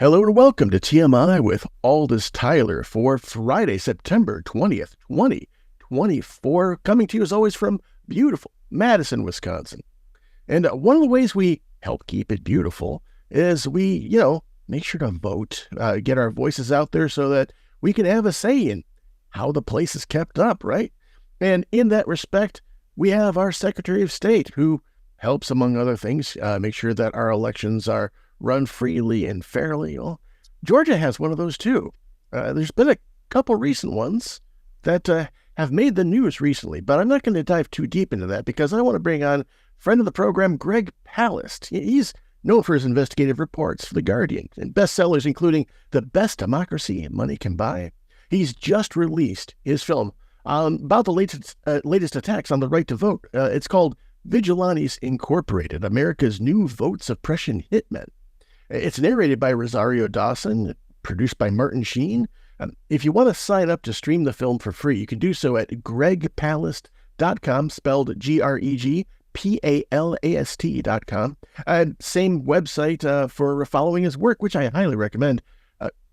Hello and welcome to TMI with Aldous Tyler for Friday, September 20th, 2024, coming to you as always from beautiful Madison, Wisconsin. And one of the ways we help keep it beautiful is we, make sure to vote, get our voices out there so that we can have a say in how the place is kept up, right? And in that respect, we have our Secretary of State who helps, among other things, make sure that our elections are run freely and fairly. Well, Georgia has one of those too. There's been a couple recent ones that have made the news recently, but I'm not going to dive too deep into that because I want to bring on friend of the program, Greg Palast. He's known for his investigative reports for The Guardian and bestsellers including The Best Democracy Money Can Buy. He's just released his film about the latest attacks on the right to vote. It's called Vigilantes Inc, America's New Vote Suppression Hitmen. It's narrated by Rosario Dawson, produced by Martin Sheen. If you want to sign up to stream the film for free, you can do so at gregpalast.com, spelled GREGPALAST.com. Same website for following his work, which I highly recommend.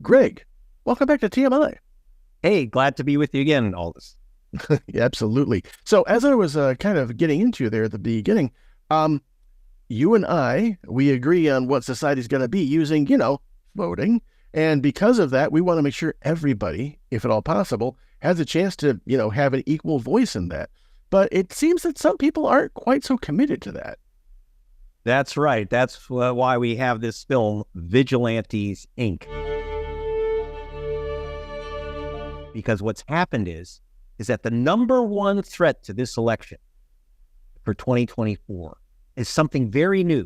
Greg, welcome back to TMI. Hey, glad to be with you again, Aldous. Yeah, absolutely. So as I was kind of getting into there at the beginning, you and I, we agree on what society's going to be using, voting. And because of that, we want to make sure everybody, if at all possible, has a chance to, have an equal voice in that. But it seems that some people aren't quite so committed to that. That's right. That's why we have this film, Vigilantes Inc. Because what's happened is that the number one threat to this election for 2024 is something very new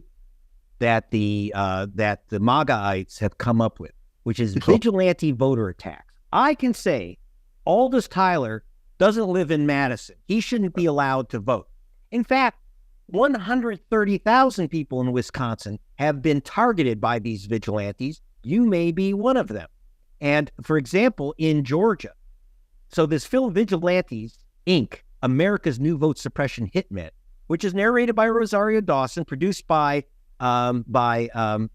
that the MAGAites have come up with, which is vigilante voter attacks. I can say Aldous Tyler doesn't live in Madison. He shouldn't be allowed to vote. In fact, 130,000 people in Wisconsin have been targeted by these vigilantes. You may be one of them. And for example, in Georgia, so this film Vigilantes Inc, America's New Vote Suppression Hitmen, which is narrated by Rosario Dawson, produced by Martin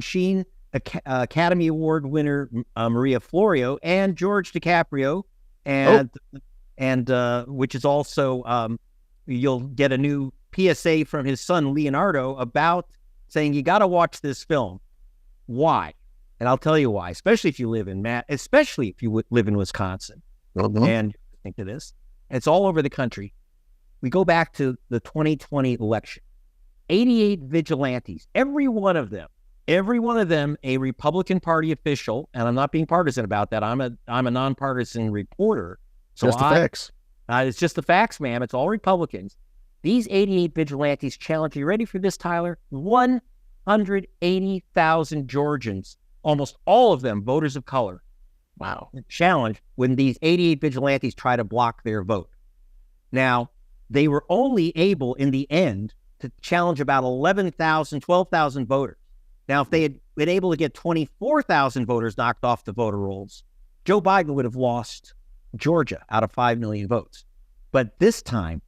Sheen, Academy Award winner Maria Florio, and George DiCaprio, and which is also you'll get a new PSA from his son Leonardo about saying you got to watch this film. Why? And I'll tell you why. Especially if you live in live in Wisconsin, and think of this, it's all over the country. We go back to the 2020 election. 88 vigilantes, every one of them a Republican Party official, and I'm not being partisan about that. I'm a nonpartisan reporter. So just the facts. It's just the facts, ma'am. It's all Republicans. These 88 vigilantes challenge, you ready for this, Tyler? 180,000 Georgians, almost all of them voters of color. Wow. Challenge when these 88 vigilantes try to block their vote. Now, they were only able in the end to challenge about 11,000, 12,000 voters. Now, if they had been able to get 24,000 voters knocked off the voter rolls, Joe Biden would have lost Georgia out of 5 million votes. But this time,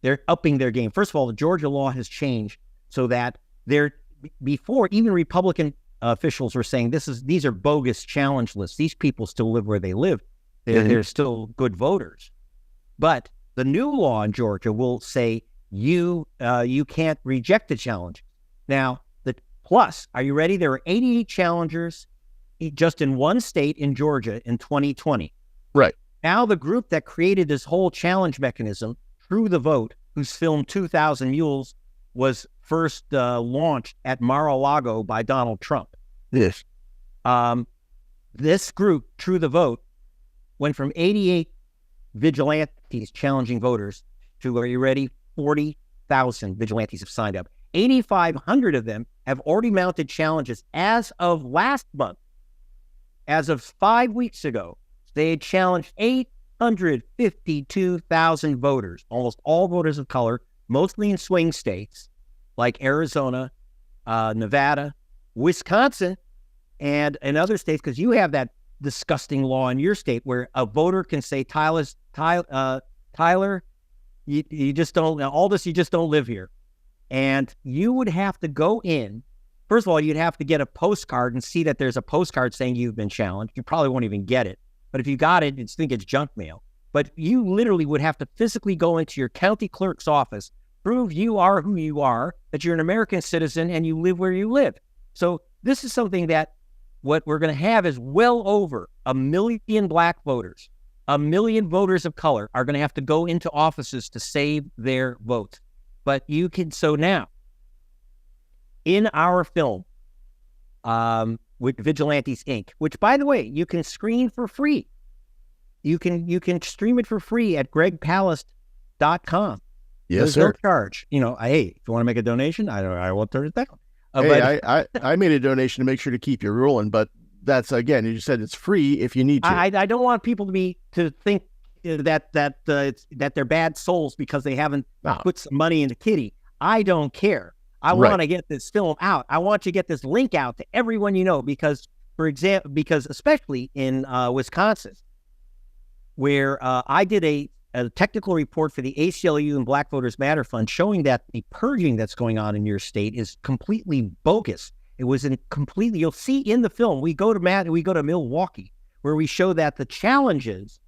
they're upping their game. First of all, the Georgia law has changed so that before even Republican officials were saying these are bogus challenge lists. These people still live where they live. They're still good voters. But the new law in Georgia will say you can't reject the challenge. Now, plus, are you ready? There are 88 challengers just in one state in Georgia in 2020. Right. Now the group that created this whole challenge mechanism, True the Vote, whose film 2,000 Mules was first launched at Mar-a-Lago by Donald Trump. Yes. This group, True the Vote, went from 88 vigilantes challenging voters to, are you ready? 40,000 vigilantes have signed up. 8,500 of them have already mounted challenges as of last month. As of 5 weeks ago, they had challenged 852,000 voters, almost all voters of color, mostly in swing states like Arizona, Nevada, Wisconsin, and in other states, because you have that disgusting law in your state where a voter can say, Tyler, you just don't, Aldous, you just don't live here. And you would have to go in first of all, you'd have to get a postcard and see that there's a postcard saying you've been challenged. You probably won't even get it. But if you got it, you'd think it's junk mail. But you literally would have to physically go into your county clerk's office, prove you are who you are, that you're an American citizen and you live where you live. So this is something that what we're going to have is well over 1 million black voters. 1 million voters of color are going to have to go into offices to save their votes. But you can, so now, in our film, with Vigilantes Inc., which, by the way, you can screen for free. You can stream it for free at gregpalast.com. Yes, There's sir. no charge. Hey, if you want to make a donation, I won't turn it down. Hey, I made a donation to make sure to keep you rolling, but that's, again, you said it's free if you need to. I don't want people to think that they're bad souls because they haven't put some money into Kitty. I don't care. I want to get this film out. I want to get this link out to everyone you know because, for example, especially in Wisconsin, where I did a technical report for the ACLU and Black Voters Matter Fund showing that the purging that's going on in your state is completely bogus. It was you'll see in the film, we go to Milwaukee, where we show that the challenges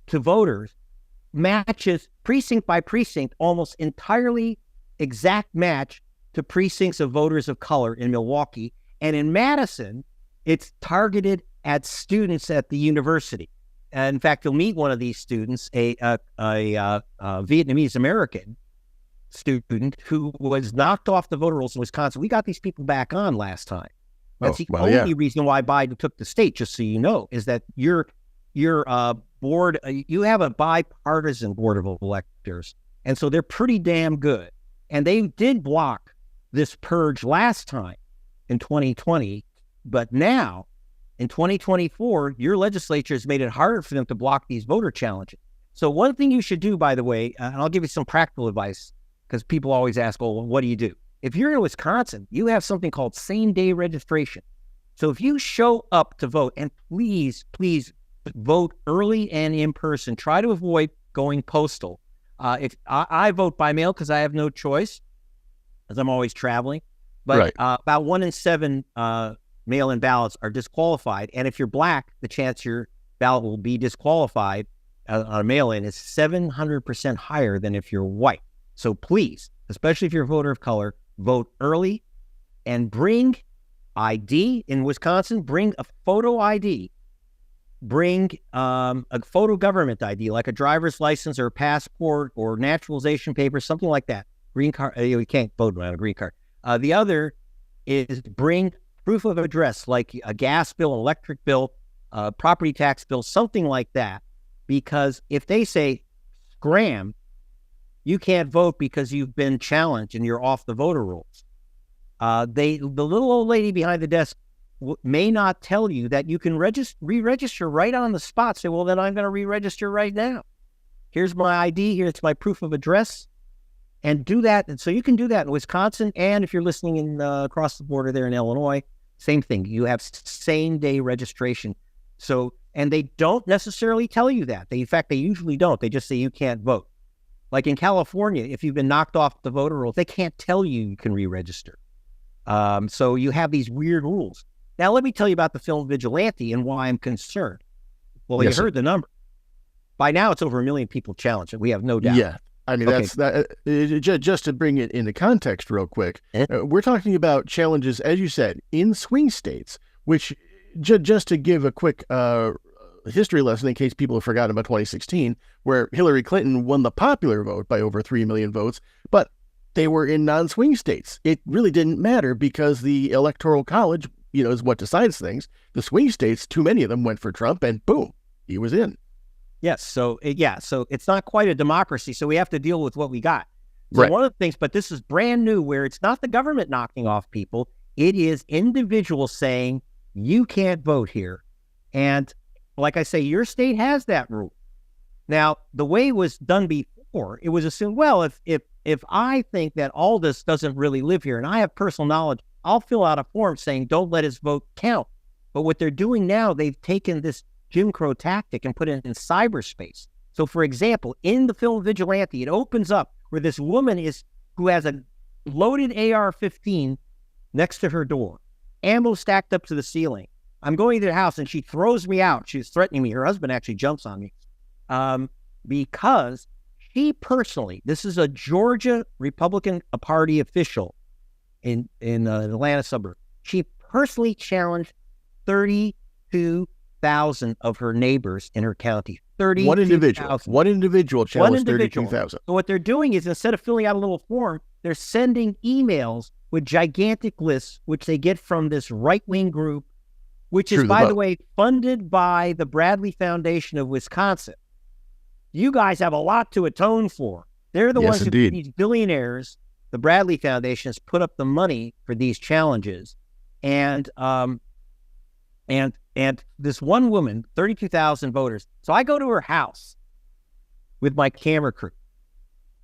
to voters matches precinct by precinct, almost entirely exact match to precincts of voters of color in Milwaukee. And in Madison, it's targeted at students at the university. In fact, you'll meet one of these students, a Vietnamese American student who was knocked off the voter rolls in Wisconsin. We got these people back on last time. That's the only reason why Biden took the state, just so you know, is that your board, you have a bipartisan board of electors, and so they're pretty damn good. And they did block this purge last time in 2020, but now in 2024, your legislature has made it harder for them to block these voter challenges. So one thing you should do, by the way, and I'll give you some practical advice, because people always ask, well, what do you do? If you're in Wisconsin, you have something called same-day registration. So if you show up to vote, and please vote early and in person, try to avoid going postal. If I vote by mail because I have no choice, as I'm always traveling, but about 1 in 7 mail-in ballots are disqualified. And if you're black, the chance your ballot will be disqualified on a mail-in is 700% higher than if you're white. So please, especially if you're a voter of color, vote early and bring ID. In Wisconsin, bring a photo ID. Bring a photo government ID, like a driver's license or a passport or naturalization papers, something like that. Green card, you can't vote without a green card. The other is bring proof of address, like a gas bill, an electric bill, property tax bill, something like that. Because if they say, scram, you can't vote because you've been challenged and you're off the voter rolls. The little old lady behind the desk may not tell you that you can re-register right on the spot. Say, well, then I'm going to re-register right now. Here's my ID. Here's my proof of address. And do that. And so you can do that in Wisconsin. And if you're listening in across the border there in Illinois, same thing. You have same-day registration. So, and they don't necessarily tell you that. In fact, they usually don't. They just say you can't vote. Like in California, if you've been knocked off the voter rolls, they can't tell you can re-register. So you have these weird rules. Now, let me tell you about the film Vigilante and why I'm concerned. Well, you heard the number. By now, it's over 1 million people challenged. We have no doubt. Yeah. I mean, that's just to bring it into context real quick. We're talking about challenges, as you said, in swing states, which just to give a quick history lesson in case people have forgotten about 2016, where Hillary Clinton won the popular vote by over 3 million votes, but they were in non-swing states. It really didn't matter because the Electoral College, is what decides things. The swing states, too many of them went for Trump, and boom, he was in. Yes. So it's not quite a democracy. So we have to deal with what we got. So one of the things, but this is brand new, where it's not the government knocking off people. It is individuals saying, you can't vote here. And like I say, your state has that rule. Now, the way it was done before, it was assumed, well, if I think that Aldous doesn't really live here and I have personal knowledge, I'll fill out a form saying, don't let his vote count. But what they're doing now, they've taken this Jim Crow tactic and put it in cyberspace. So, for example, in the film Vigilante, it opens up where this woman who has a loaded AR-15 next to her door, ammo stacked up to the ceiling. I'm going to the house, and she throws me out. She's threatening me. Her husband actually jumps on me because she personally, this is a Georgia Republican Party official in an Atlanta suburb. She personally challenged 32,000 of her neighbors in her county. 32,000. One individual challenged 32,000. So what they're doing is, instead of filling out a little form, they're sending emails with gigantic lists, which they get from this right-wing group, which is, by the way, funded by the Bradley Foundation of Wisconsin. You guys have a lot to atone for. They're the ones who, these billionaires, the Bradley Foundation, has put up the money for these challenges. And this one woman, 32,000 voters. So I go to her house with my camera crew.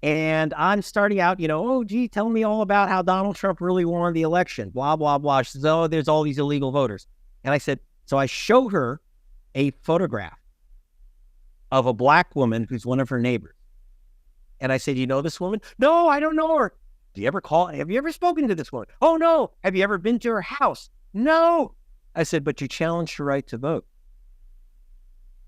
And I'm starting out, oh, gee, tell me all about how Donald Trump really won the election, blah, blah, blah. She says, oh, there's all these illegal voters. And I said, so I show her a photograph of a black woman who's one of her neighbors. And I said, you know this woman? No, I don't know her. Have you ever spoken to this woman? Oh, no. Have you ever been to her house? No. I said, but you challenged her right to vote.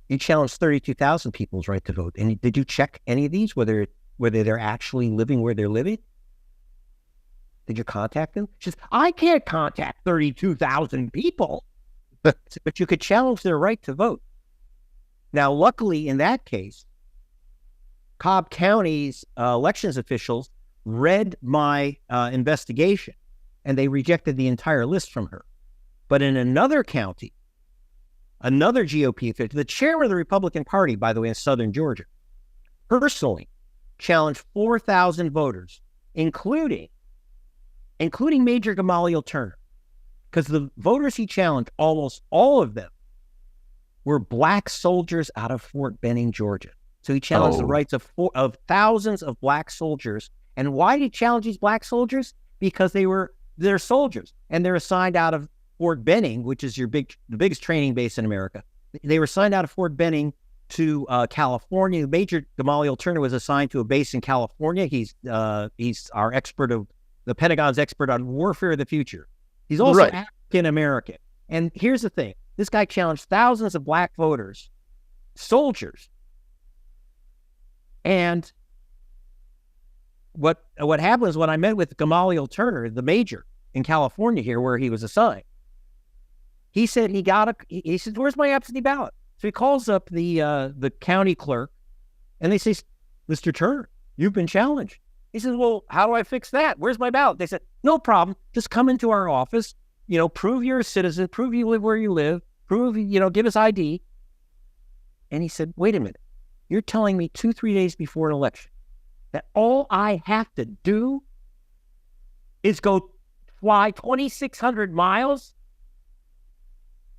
You challenged 32,000 people's right to vote. And did you check any of these, whether they're actually living where they're living? Did you contact them? She says, I can't contact 32,000 people. But you could challenge their right to vote. Now, luckily, in that case, Cobb County's elections officials read my investigation, and they rejected the entire list from her. But in another county, another GOP official, the chairman of the Republican Party, by the way, in southern Georgia, personally challenged 4,000 voters, including Major Gamaliel Turner. Because the voters he challenged, almost all of them were black soldiers out of Fort Benning, Georgia. So he challenged the rights of thousands of black soldiers. And why did he challenge these black soldiers? Because they're soldiers, and they're assigned out of Fort Benning, which is the biggest training base in America. They were assigned out of Fort Benning to California. Major Gamaliel Turner was assigned to a base in California. He's our expert the Pentagon's expert on warfare of the future. He's also African-American. And here's the thing. This guy challenged thousands of black voters, soldiers. And what happened was, when I met with Gamaliel Turner, the major in California here, where he was assigned, he said he said, where's my absentee ballot? So he calls up the county clerk, and they say, Mr. Turner, you've been challenged. He says, well, how do I fix that? Where's my ballot? They said, no problem. Just come into our office, prove you're a citizen, prove you live where you live, give us ID. And he said, wait a minute. You're telling me 2-3 days before an election that all I have to do is go fly 2,600 miles?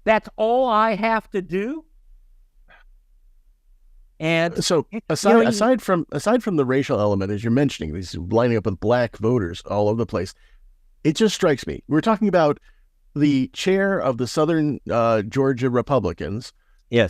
That's all I have to do? And so aside from the racial element, as you're mentioning, these lining up with black voters all over the place, it just strikes me. We're talking about the chair of the Southern Georgia Republicans,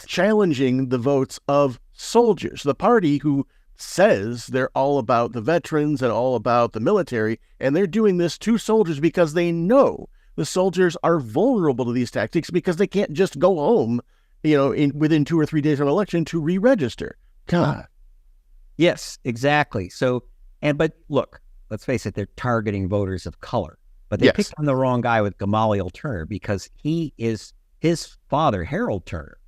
challenging the votes of soldiers, the party who says they're all about the veterans and all about the military, and they're doing this to soldiers because they know the soldiers are vulnerable to these tactics because they can't just go home within 2 or 3 days of an election to re-register. God. Yes, exactly. So, but look, let's face it, they're targeting voters of color. But they picked on the wrong guy with Gamaliel Turner, because his father, Harold Turner,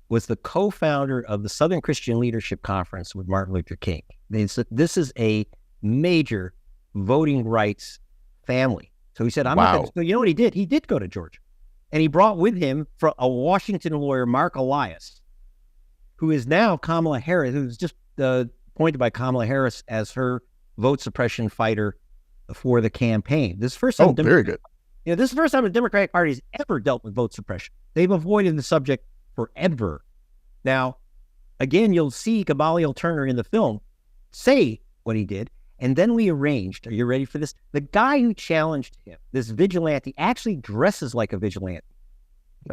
was the co-founder of the Southern Christian Leadership Conference with Martin Luther King. This is a major voting rights family. So he said, I'm not going to. You know what he did? He did go to Georgia. And he brought with him a Washington lawyer, Mark Elias, who is now Kamala Harris, who's just appointed by Kamala Harris as her vote suppression fighter for the campaign. This is the first time. Very good. This is the first time the Democratic Party has ever dealt with vote suppression. They've avoided the subject forever. Now, again, you'll see Gamaliel Turner in the film say what he did. And then we arranged, are you ready for this? The guy who challenged him, this vigilante, actually dresses like a vigilante.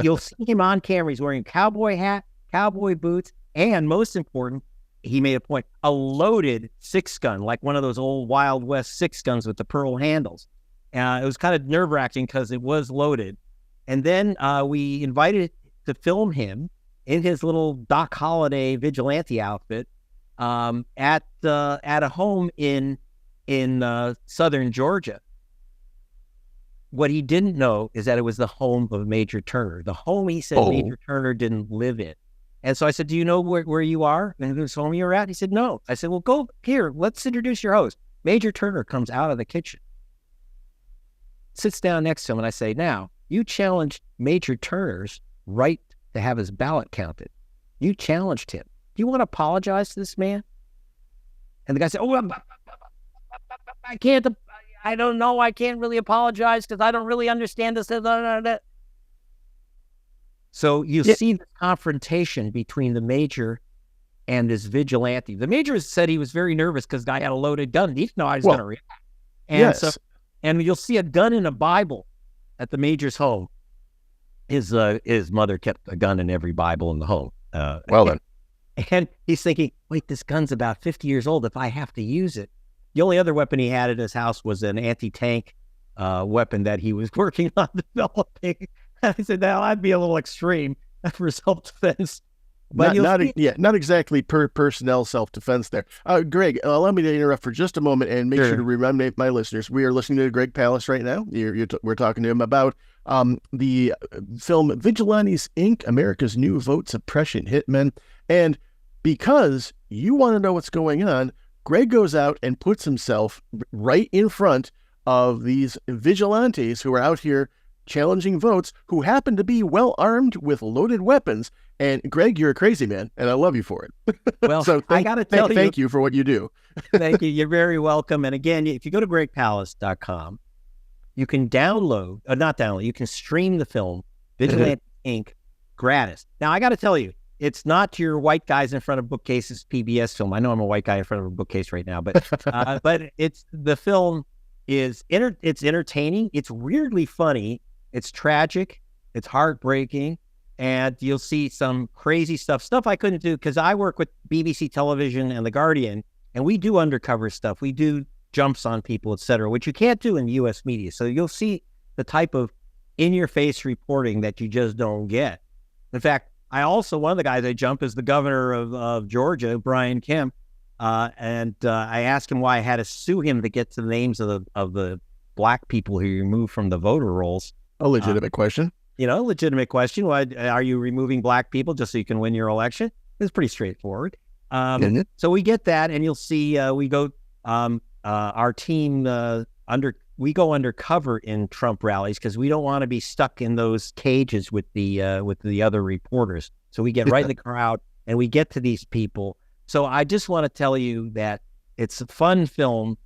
You'll see him on camera. He's wearing a cowboy hat, cowboy boots, and most important, he made a point, a loaded 6-gun, like one of those old Wild West 6-guns with the pearl handles. It was kind of nerve-wracking because it was loaded. And then we invited to film him in his little Doc Holliday vigilante outfit at a home in southern Georgia. What he didn't know is that it was the home of Major Turner. The home he said Major Turner didn't live in. And so I said, do you know where you are and whose home you're at? He said, no. I said, well, go here. Let's introduce your host. Major Turner comes out of the kitchen, sits down next to him, and I say, now, you challenged Major Turner's right to have his ballot counted. You challenged him. Do you want to apologize to this man? And the guy said, I can't. I don't know. I can't really apologize because I don't really understand this. So you see the confrontation between the major and this vigilante. The major said he was very nervous because the guy had a loaded gun. He didn't know how he was going to react. And and you'll see a gun in a Bible at the major's home. His mother kept a gun in every Bible in the home. And he's thinking, wait, this gun's about 50 years old if I have to use it. The only other weapon he had in his house was an anti-tank weapon that he was working on developing. I said, now that'd be a little extreme for self-defense. But not exactly personnel self-defense there. Greg, allow me to interrupt for just a moment and make sure to remind my listeners, we are listening to Greg Palast right now. We're talking to him about the film Vigilantes Inc., America's New Vote Suppression Hitmen. And because you want to know what's going on, Greg goes out and puts himself right in front of these vigilantes who are out here challenging votes, who happen to be well armed with loaded weapons. And Greg, you're a crazy man, and I love you for it. Well, so I got to thank you for what you do. Thank you. You're very welcome. And again, if you go to gregpalast.com, you can you can stream the film Vigilantes Inc. gratis. Now, I got to tell you, it's not your white guys in front of bookcases PBS film. I know I'm a white guy in front of a bookcase right now, but the film is it's entertaining. It's weirdly funny. It's tragic. It's heartbreaking. And you'll see some crazy stuff I couldn't do because I work with BBC Television and The Guardian, and we do undercover stuff. We do jumps on people, et cetera, which you can't do in U.S. media. So you'll see the type of in-your-face reporting that you just don't get. In fact, one of the guys I jump is the governor of Georgia, Brian Kemp, and I asked him why I had to sue him to get to the names of the black people who removed from the voter rolls. A legitimate question. Legitimate question. Why are you removing black people just so you can win your election? It's pretty straightforward. So we get that, and you'll see we go. Our team we go undercover in Trump rallies because we don't want to be stuck in those cages with the other reporters. So we get right in the crowd and we get to these people. So I just want to tell you that it's a fun film.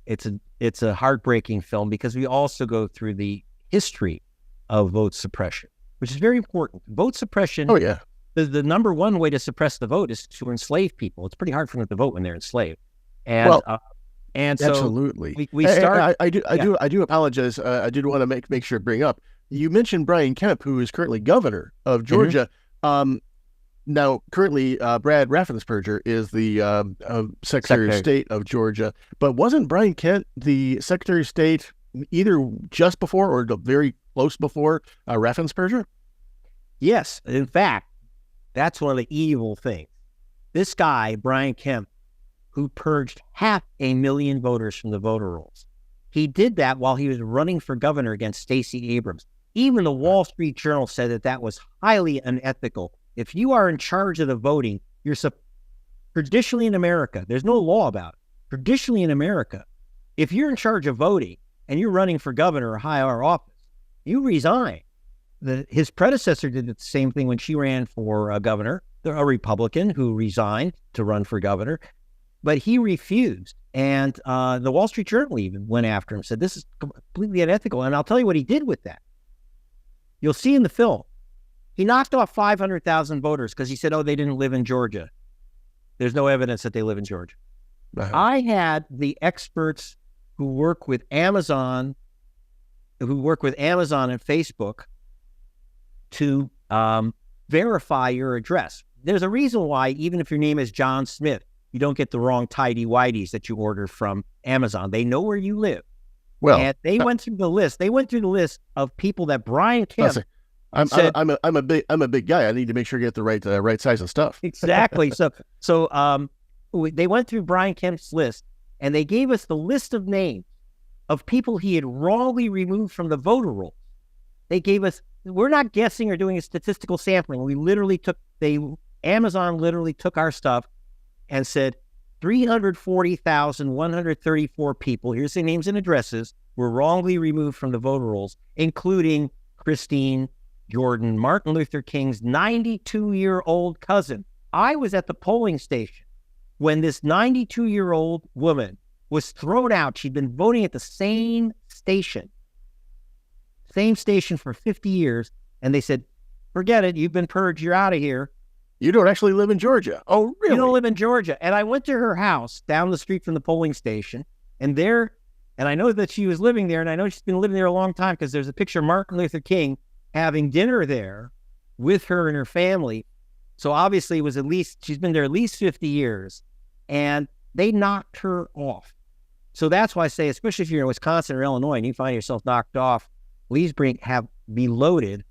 It's a heartbreaking film because we also go through the history of vote suppression, which is very important. Vote suppression. Oh yeah. The number one way to suppress the vote is to enslave people. It's pretty hard for them to vote when they're enslaved. And so absolutely, we start. I do apologize. I did want to make sure to bring up. You mentioned Brian Kemp, who is currently governor of Georgia. Now, currently, Brad Raffensperger is the Secretary of State of Georgia. But wasn't Brian Kemp the Secretary of State either just before or very close before Raffensperger? Yes. In fact, that's one of the evil things. This guy, Brian Kemp, who purged 500,000 voters from the voter rolls. He did that while he was running for governor against Stacey Abrams. Even the Wall Street Journal said that was highly unethical. If you are in charge of the voting, traditionally in America, there's no law about it. Traditionally in America, if you're in charge of voting and you're running for governor or higher office, you resign. His predecessor did the same thing when she ran for governor, a Republican who resigned to run for governor. But he refused. And the Wall Street Journal even went after him, said this is completely unethical. And I'll tell you what he did with that. You'll see in the film, he knocked off 500,000 voters because he said, they didn't live in Georgia. There's no evidence that they live in Georgia. I had the experts who work with Amazon and Facebook to verify your address. There's a reason why, even if your name is John Smith, you don't get the wrong tidy-whities that you order from Amazon. They know where you live. Well, And they went through the list. They went through the list of people that Brian Kemp listen, said I'm a big guy. I need to make sure I get the right size of stuff. exactly. They went through Brian Kemp's list, and they gave us the list of names of people he had wrongly removed from the voter roll. They gave us. We're not guessing or doing a statistical sampling. We literally Amazon literally took our stuff and said 340,134 people, here's their names and addresses, were wrongly removed from the voter rolls, including Christine Jordan, Martin Luther King's 92-year-old cousin. I was at the polling station when this 92-year-old woman was thrown out. She'd been voting at the same station for 50 years, and they said, forget it, you've been purged, you're out of here. You don't actually live in Georgia. Oh, really? You don't live in Georgia. And I went to her house down the street from the polling station, and I know that she was living there, and I know she's been living there a long time because there's a picture of Martin Luther King having dinner there with her and her family. So obviously she's been there at least 50 years, and they knocked her off. So that's why I say, especially if you're in Wisconsin or Illinois and you find yourself knocked off, please be loaded.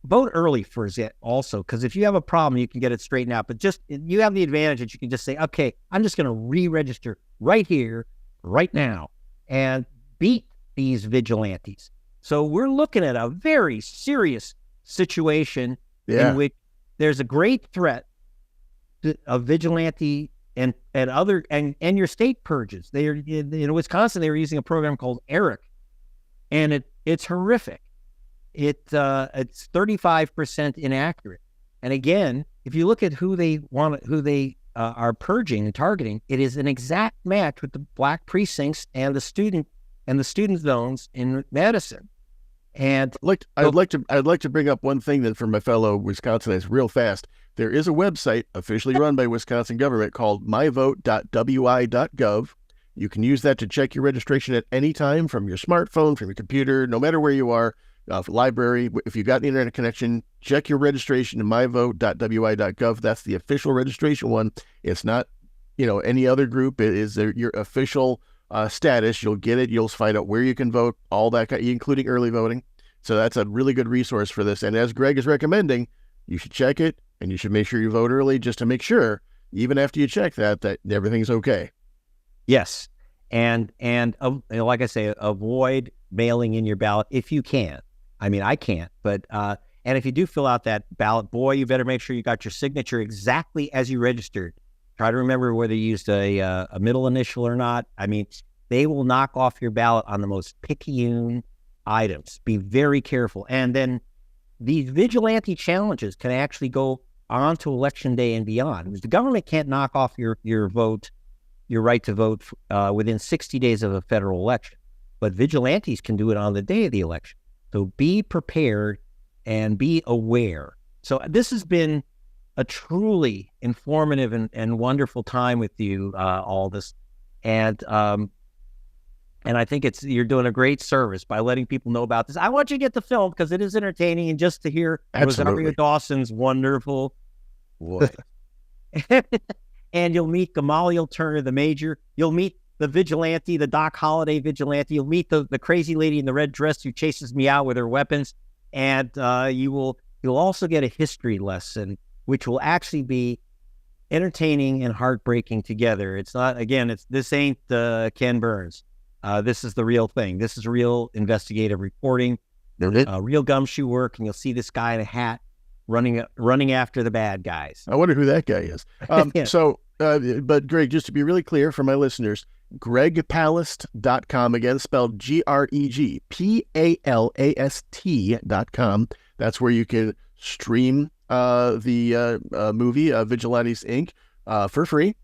Vote early for it also, because if you have a problem, you can get it straightened out. But you have the advantage that you can just say, okay, I'm just going to re-register right here, right now, and beat these vigilantes. So we're looking at a very serious situation in which there's a great threat of vigilante and your state purges. In Wisconsin, they were using a program called ERIC, and it's horrific. It's 35% inaccurate. And again, if you look at who they are purging and targeting, it is an exact match with the black precincts and the student zones in Madison. And I'd like to bring up one thing that for my fellow Wisconsinites real fast. There is a website officially run by Wisconsin government called myvote.wi.gov. You can use that to check your registration at any time from your smartphone, from your computer, no matter where you are. Library, if you got an internet connection, check your registration in myvote.wi.gov. That's the official registration one. It's not, any other group. It is your official status. You'll get it. You'll find out where you can vote, all that, including early voting. So that's a really good resource for this. And as Greg is recommending, you should check it, and you should make sure you vote early just to make sure, even after you check that everything's okay. Yes, and like I say, avoid mailing in your ballot if you can. I mean, I can't, but and if you do fill out that ballot, boy, you better make sure you got your signature exactly as you registered. Try to remember whether you used a middle initial or not. I mean, they will knock off your ballot on the most picayune items. Be very careful. And then these vigilante challenges can actually go on to election day and beyond. The government can't knock off your vote, your right to vote within 60 days of a federal election, but vigilantes can do it on the day of the election. So be prepared and be aware. So this has been a truly informative and wonderful time with you, Aldous. And I think you're doing a great service by letting people know about this. I want you to get the film because it is entertaining, and just to hear Rosario Dawson's wonderful voice. And you'll meet Gamaliel Turner, the major. You'll meet the vigilante, the Doc Holliday vigilante. You'll meet the crazy lady in the red dress who chases me out with her weapons. And you'll also get a history lesson, which will actually be entertaining and heartbreaking together. It's not, again, this ain't Ken Burns. This is the real thing. This is real investigative reporting, real gumshoe work. And you'll see this guy in a hat running after the bad guys. I wonder who that guy is. But Greg, just to be really clear for my listeners, gregpalast.com, again, spelled GregPalast.com. That's where you can stream the movie Vigilantes Inc. For free.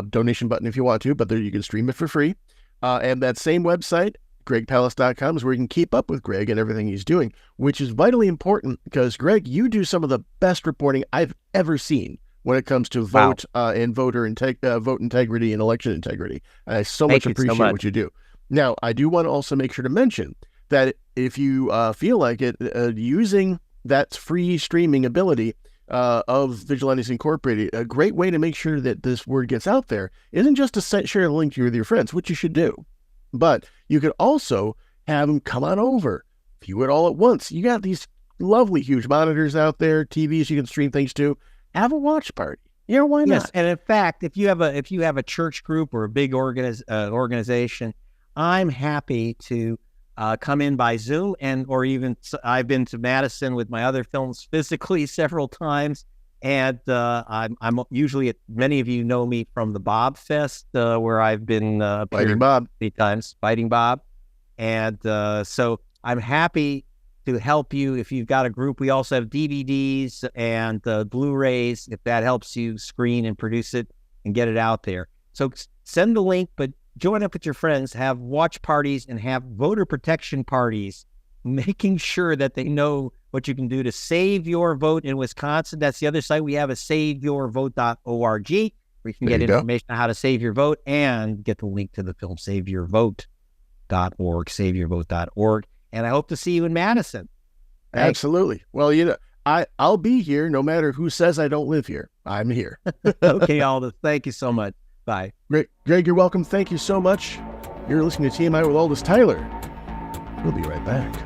Donation button if you want to, but there you can stream it for free. And that same website, gregpalast.com, is where you can keep up with Greg and everything he's doing, which is vitally important because, Greg, you do some of the best reporting I've ever seen when it comes to vote and vote integrity and election integrity. I so much appreciate what you do. Now, I do want to also make sure to mention that if you feel like it, using that free streaming ability of Vigilantes Incorporated, a great way to make sure that this word gets out there isn't just to share the link with your friends, which you should do, But you could also have them come on over, view it all at once. You got these lovely huge monitors out there, TVs you can stream things to. Have a watch party. Why not? Yes, and in fact, if you have a church group or a big organization, I'm happy to come in by Zoom, or even I've been to Madison with my other films physically several times, and I'm usually many of you know me from the Bob Fest where I've been Fighting Bob 3 times, Fighting Bob, and so I'm happy to help you if you've got a group. We also have DVDs and Blu-rays if that helps you screen and produce it and get it out there. So send the link, but join up with your friends, have watch parties, and have voter protection parties, making sure that they know what you can do to save your vote in Wisconsin. That's the other site we have, is saveyourvote.org, where you can get information on how to save your vote and get the link to the film, saveyourvote.org, saveyourvote.org. And I hope to see you in Madison. Thanks. Absolutely. Well, I'll be here no matter who says I don't live here. I'm here. Okay, Aldous. Thank you so much. Bye. Greg, you're welcome. Thank you so much. You're listening to TMI with Aldous Tyler. We'll be right back.